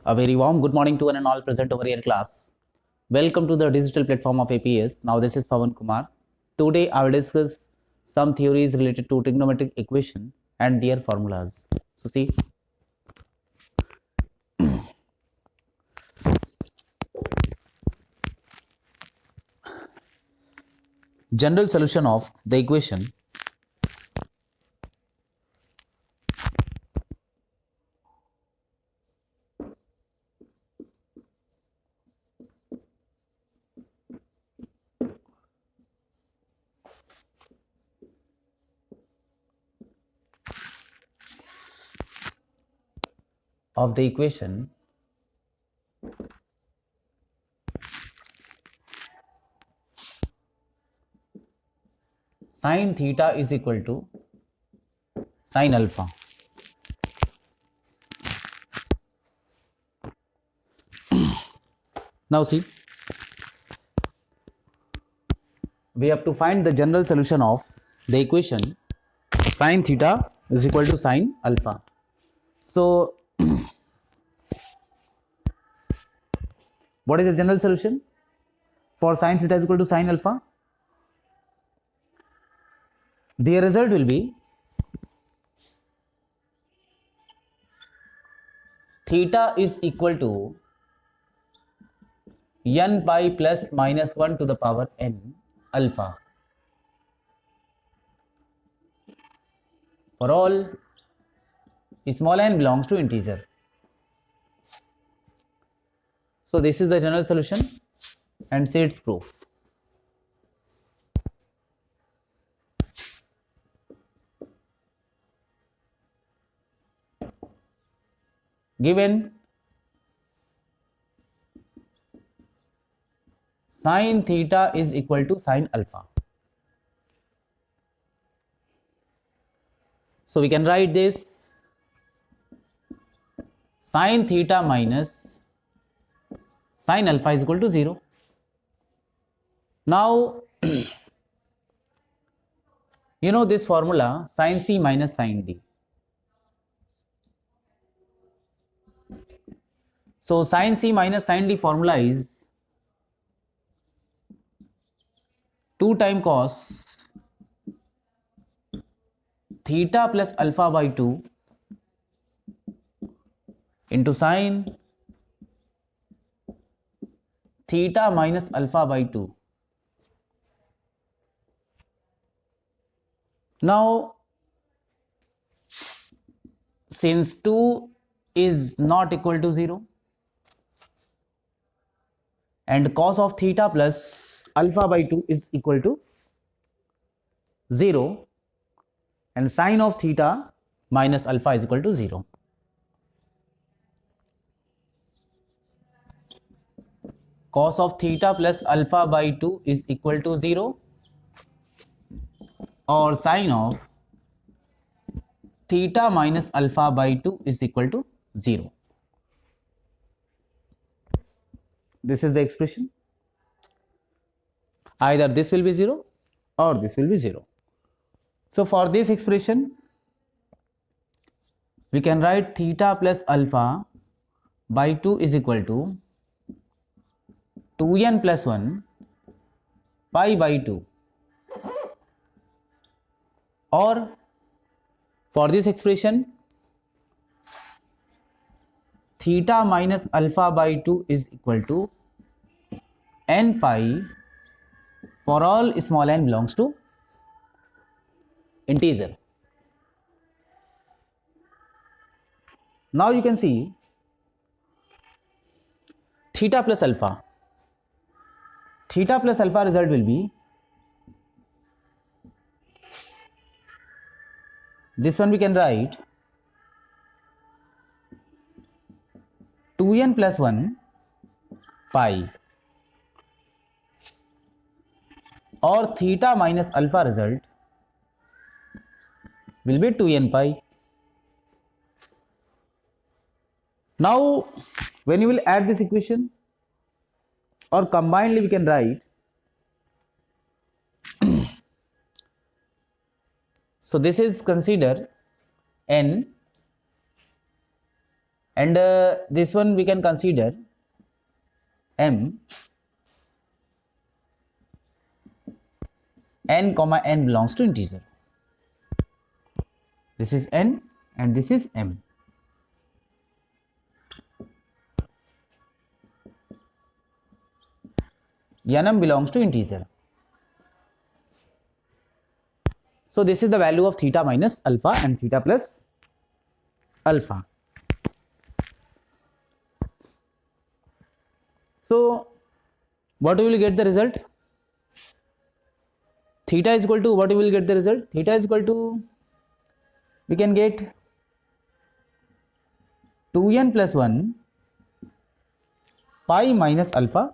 A very warm good morning to one and all present over here class. Welcome to the digital platform of APS. Now this is Pawan Kumar. Today I will discuss some theories related to trigonometric equation and their formulas. So see, general solution of the equation of the equation sin theta is equal to sin alpha. Now see, we have to find the general solution of the equation sin theta is equal to sin alpha. So what is the general solution for sin theta is equal to sin alpha? The result will be theta is equal to n pi plus minus 1 to the power n alpha for all small n belongs to integer. So this is the general solution and see its proof. Given sin theta is equal to sin alpha. So we can write this sin theta minus sin alpha is equal to 0. Now you know this formula sin C minus sin D. So sin C minus sin D formula is 2 times cos theta plus alpha by 2 into sin theta minus alpha by 2. Now since 2 is not equal to 0 and cos of theta plus alpha by 2 is equal to 0 and sin of theta minus alpha is equal to 0. Cos of theta plus alpha by 2 is equal to 0 or sin of theta minus alpha by 2 is equal to 0. This is the expression. Either this will be 0 or this will be 0. So for this expression we can write theta plus alpha by 2 is equal to 2n plus 1 pi by 2, or for this expression theta minus alpha by 2 is equal to n pi for all small n belongs to integer. Now you can see theta plus alpha result will be this one. We can write 2n plus 1 pi, or theta minus alpha result will be 2n pi. Now when you will add this equation or combinedly we can write so this is consider n and this one we can consider m n comma n belongs to integer. This is n and this is m. Nm belongs to integer. So this is the value of theta minus alpha and theta plus alpha. So what we will get the result? Theta is equal to what we will get the result? Theta is equal to, we can get 2n plus 1 pi minus alpha,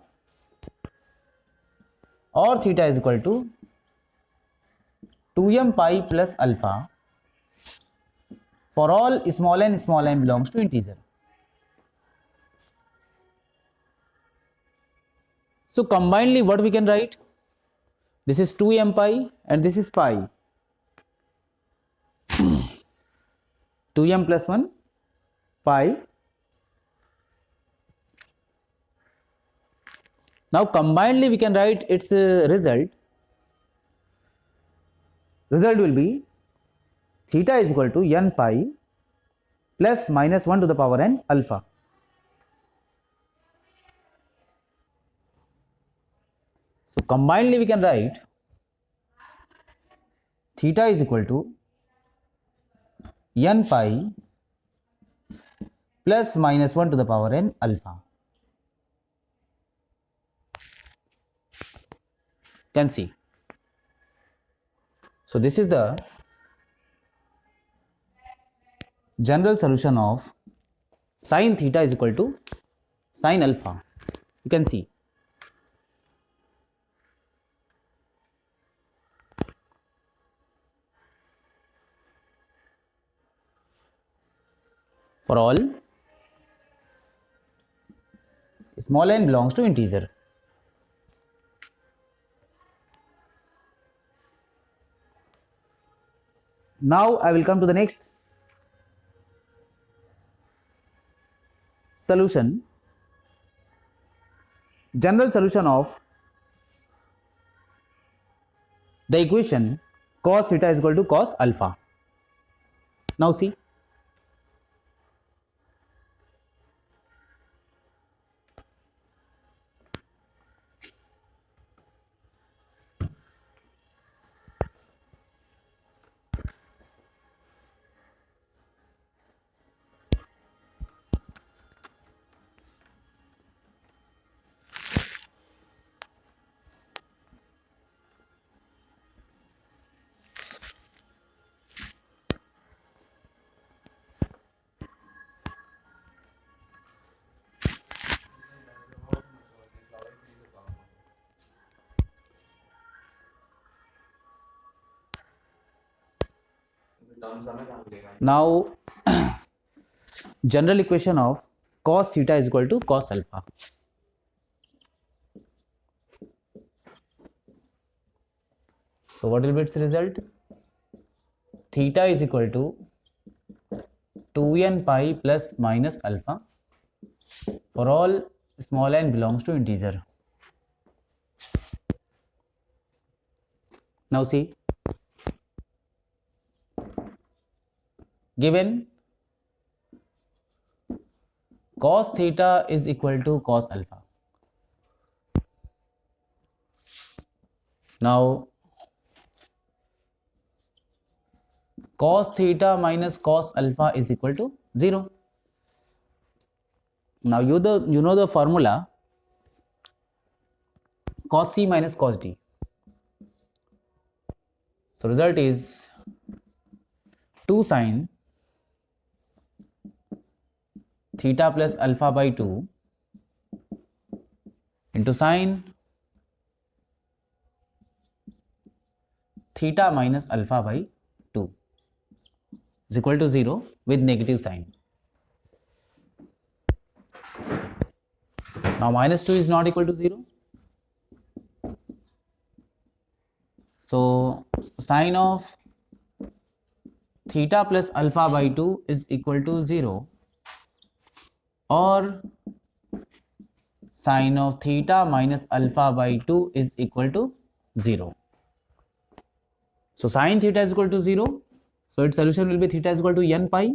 or theta is equal to 2m pi plus alpha for all small n belongs to integer. So combinedly what we can write? This is 2m pi and this is pi. 2m plus 1 pi. Now combinedly we can write its result. Result will be theta is equal to n pi plus minus 1 to the power n alpha. So combinedly we can write theta is equal to n pi plus minus 1 to the power n alpha. Can see. So this is the general solution of sin theta is equal to sin alpha. You can see. For all small n belongs to integer. Now I will come to the next solution. General solution of the equation cos theta is equal to cos alpha. Now see. Now general equation of cos theta is equal to cos alpha. So what will be its result? Theta is equal to 2n pi plus minus alpha for all small n belongs to integer. Now see, given cos theta is equal to cos alpha. Now cos theta minus cos alpha is equal to 0. Now you know the formula cos c minus cos d. So result is 2 sin theta plus alpha by 2 into sin theta minus alpha by 2 is equal to 0 with negative sign. Now minus 2 is not equal to 0. So sin of theta plus alpha by 2 is equal to 0 और sin of theta minus alpha by 2 is equal to 0. So sin theta is equal to 0. So its solution will be theta is equal to n pi.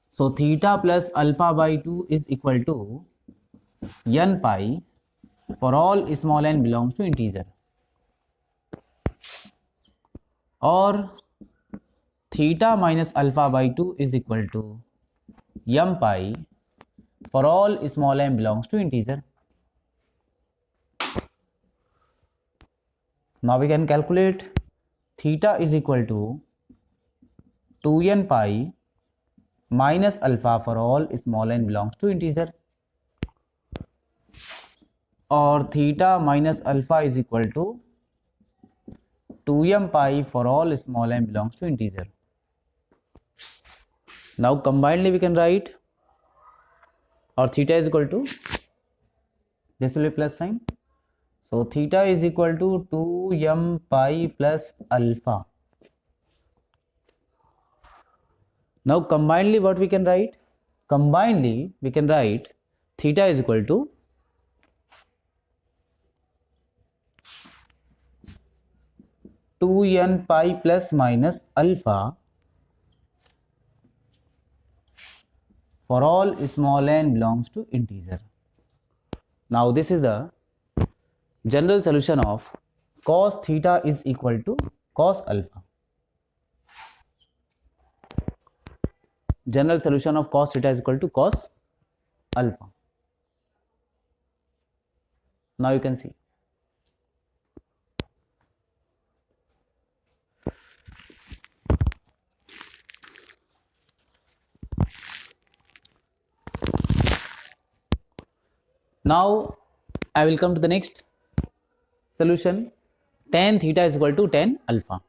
So theta plus alpha by 2 is equal to n pi for all small n belongs to integer. और theta minus alpha by 2 is equal to m pi for all small m belongs to integer. Now we can calculate theta is equal to 2n pi minus alpha for all small n belongs to integer, और theta minus alpha is equal to 2m pi for all small n belongs to integer. Now combinedly we can write, or theta is equal to, this will be plus sign, so theta is equal to 2m pi plus alpha. Now combinedly what we can write? Combinedly we can write theta is equal to 2n pi plus minus alpha for all small n belongs to integer. Now this is the general solution of cos theta is equal to cos alpha. General solution of cos theta is equal to cos alpha. Now you can see. Now I will come to the next solution. Tan theta is equal to tan alpha.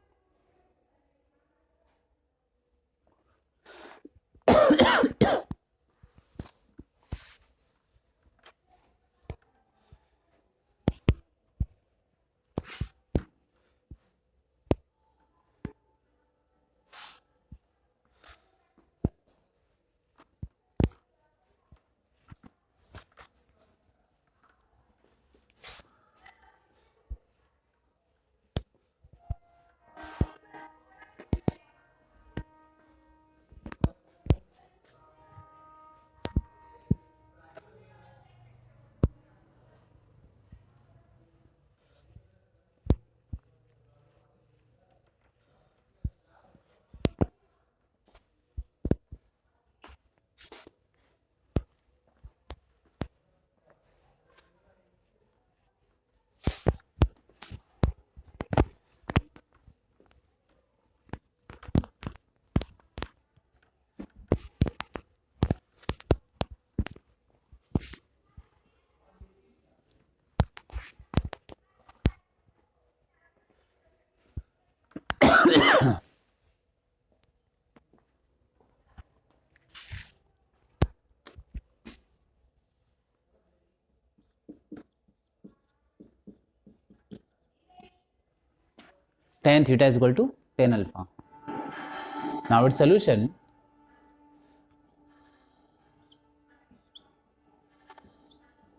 Tan theta is equal to tan alpha. Now its solution,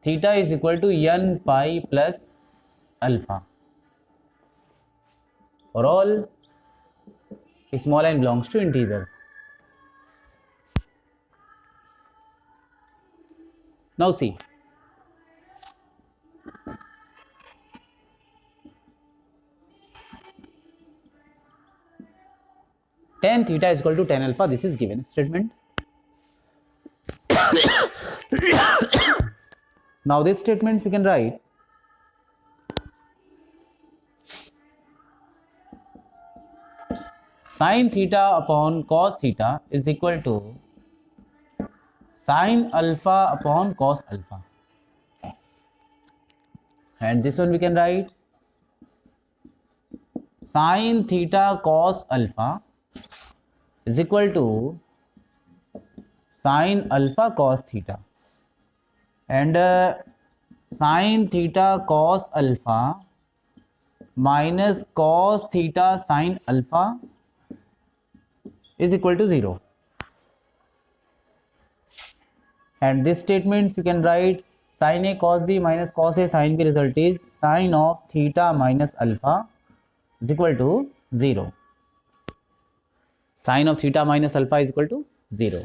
theta is equal to n pi plus alpha for all small n belongs to integer. Now see, tan theta is equal to tan alpha. This is given statement. Now these statements we can write sin theta upon cos theta is equal to sin alpha upon cos alpha, and this one we can write sin theta cos alpha is equal to sin alpha cos theta, and sin theta cos alpha minus cos theta sin alpha is equal to 0. And this statement you can write sin A cos B minus cos A sin B. Result is sin of theta minus alpha is equal to 0. Sin of theta minus alpha is equal to 0.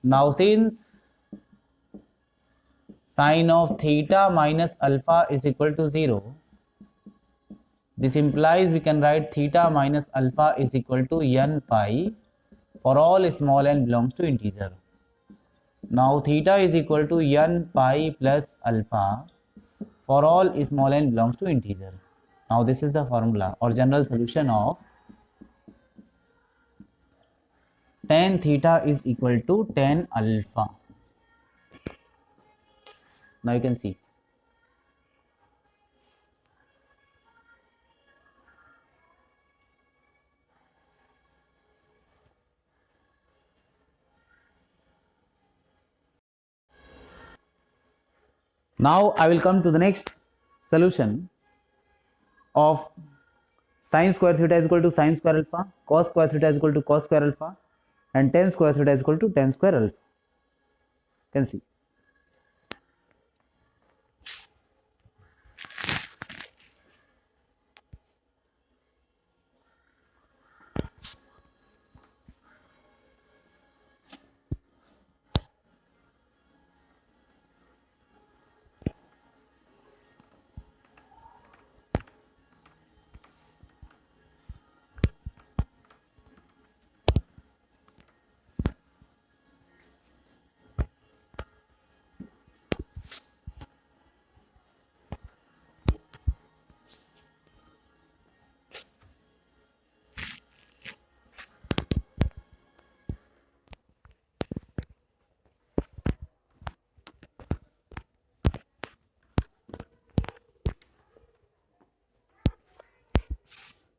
Now since sin of theta minus alpha is equal to 0, this implies we can write theta minus alpha is equal to n pi for all small n belongs to integer. Now theta is equal to n pi plus alpha for all small n belongs to integer. Now this is the formula or general solution of tan theta is equal to tan alpha. Now you can see. Now I will come to the next solution of sin square theta is equal to sin square alpha, cos square theta is equal to cos square alpha, and tan square theta is equal to tan square alpha. You can see.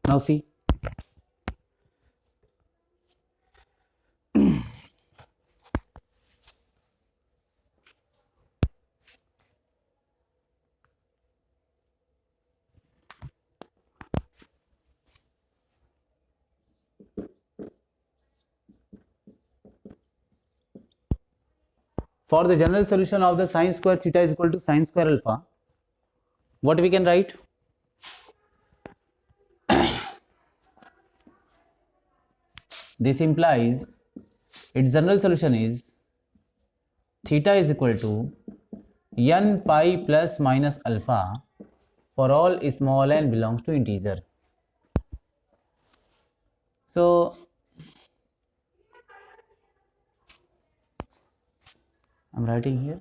Now see. For the general solution of the sin square theta is equal to sin square alpha, what we can write? This implies its general solution is theta is equal to n pi plus minus alpha for all small n belongs to integer. So I'm writing here.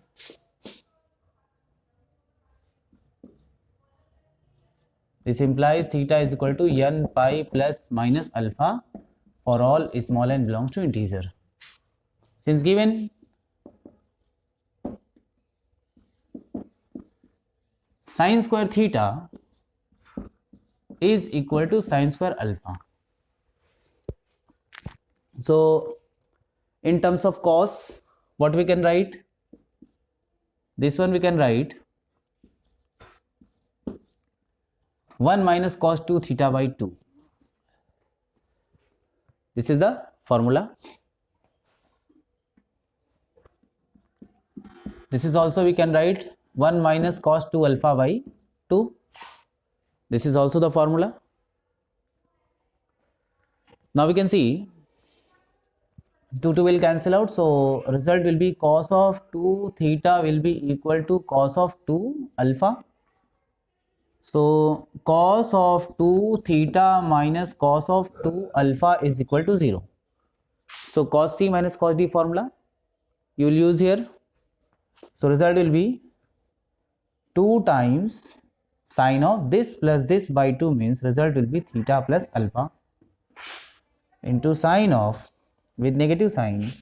This implies theta is equal to n pi plus minus alpha for all small n belongs to integer. Since given sin square theta is equal to sin square alpha, so in terms of cos, what we can write? This one we can write 1 minus cos 2 theta by 2. This is the formula. This is also we can write 1 minus cos 2 alpha by 2. This is also the formula. Now we can see 2 will cancel out, so result will be cos of 2 theta will be equal to cos of 2 alpha. So cos of 2 theta minus cos of 2 alpha is equal to 0. So cos C minus cos D formula you will use here. So result will be 2 times sin of this plus this by 2 means result will be theta plus alpha into sin of with negative sign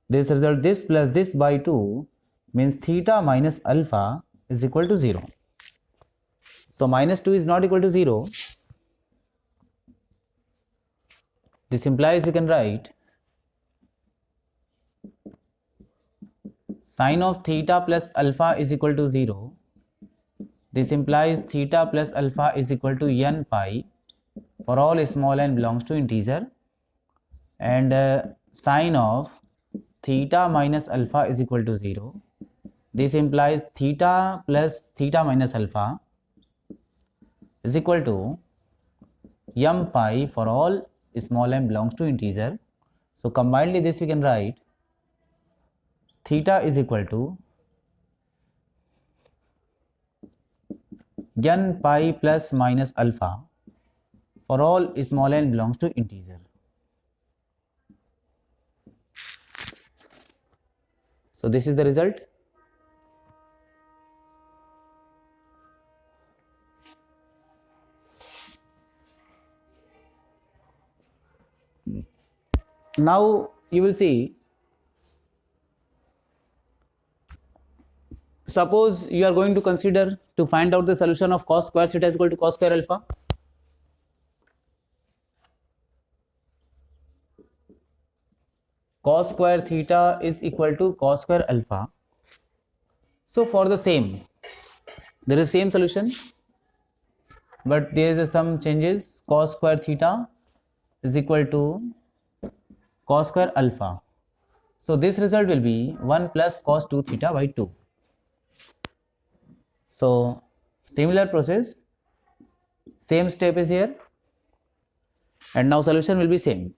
this result this plus this by 2 means theta minus alpha is equal to 0. So minus 2 is not equal to 0. This implies we can write sin of theta plus alpha is equal to 0. This implies theta plus alpha is equal to n pi for all small n belongs to integer, and sin of theta minus alpha is equal to 0. This implies theta plus theta minus alpha is equal to m pi for all small m belongs to integer. So combinedly this we can write theta is equal to n pi plus minus alpha for all small n belongs to integer. So this is the result. Now you will see, suppose you are going to consider to find out the solution of cos square theta is equal to cos square alpha. Cos square theta is equal to cos square alpha. So for the same, there is same solution, but there is some changes. Cos square theta is equal to cos square alpha. So this result will be 1 plus cos 2 theta by 2. So similar process, same step is here, and now solution will be same.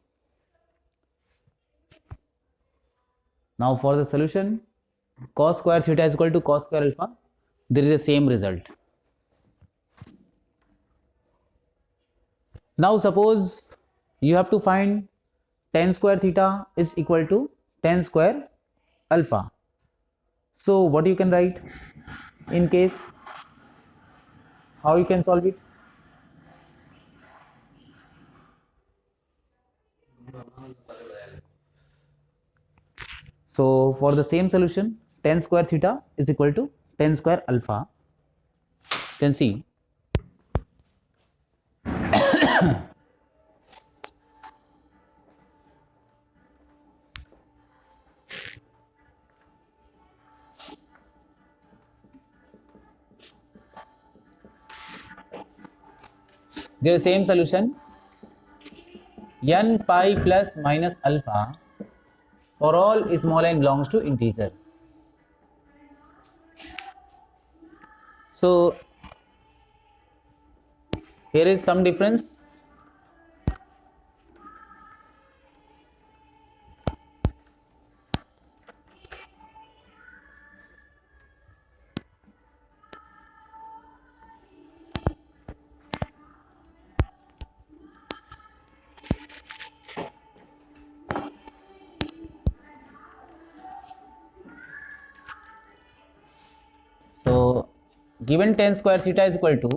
Now for the solution, cos square theta is equal to cos square alpha, there is the same result. Now suppose you have to find tan square theta is equal to tan square alpha. So what you can write in case, how you can solve it? So for the same solution, tan square theta is equal to tan square alpha. You can see there is same solution, n pi plus minus alpha for all small n belongs to integer. So here is some difference. So given tan square theta is equal to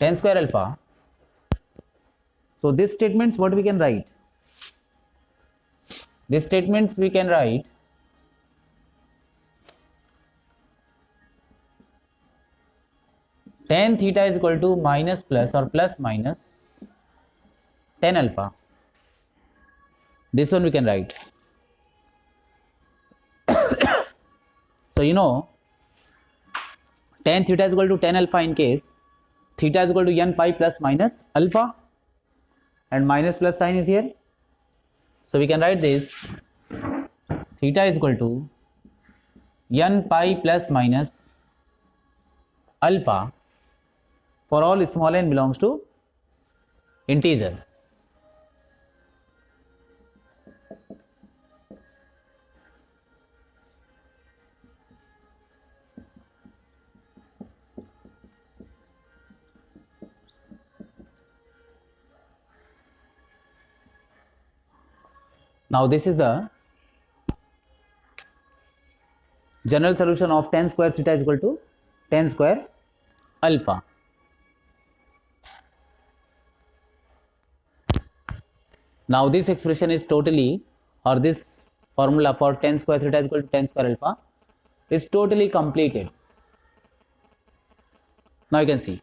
tan square alpha, so this statements what we can write? This statements we can write tan theta is equal to minus plus or plus minus tan alpha. This one we can write. So you know tan theta is equal to tan alpha in case theta is equal to n pi plus minus alpha, and minus plus sign is here. So we can write this theta is equal to n pi plus minus alpha for all small n belongs to integer. Now this is the general solution of tan square theta is equal to tan square alpha. Now this expression is totally, or this formula for tan square theta is equal to tan square alpha is totally completed. Now you can see